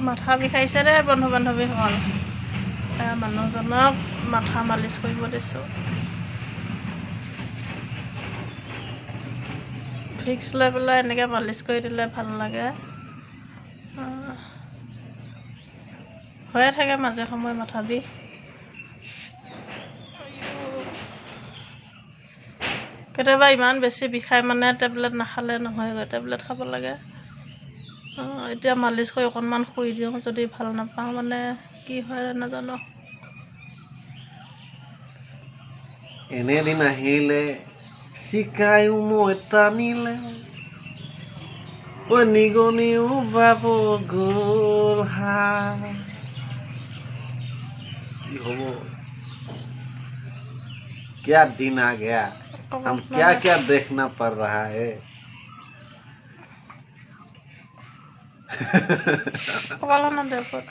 মাথা বিষাইছে দে বন্ধু বান্ধৱীসকল মানুহজনক মাথা মালিচ কৰিব দিছোঁ ভিক্স লৈ পেলাই এনেকৈ মালিচ কৰি দিলে ভাল লাগে হৈয়ে থাকে মাজে সময়ে মাথা বিষ কেতিয়াবা ইমান বেছি বিষাই মানে টেবলেট নাখালে নহয়গৈ টেবলেট খাব লাগে এতিয়া মালিচ কৰি অকণমান শুই দিওঁ যদি ভাল নাপাওঁ মানে কি হয় নাজানো এনেদিন আহিলে চিকায়ো মই টানিলে ঐ নিগনিও বাব গ'ল কি হ'ব क्या दिन आ गया हम क्या क्या देखना पड़ रहा है কপালত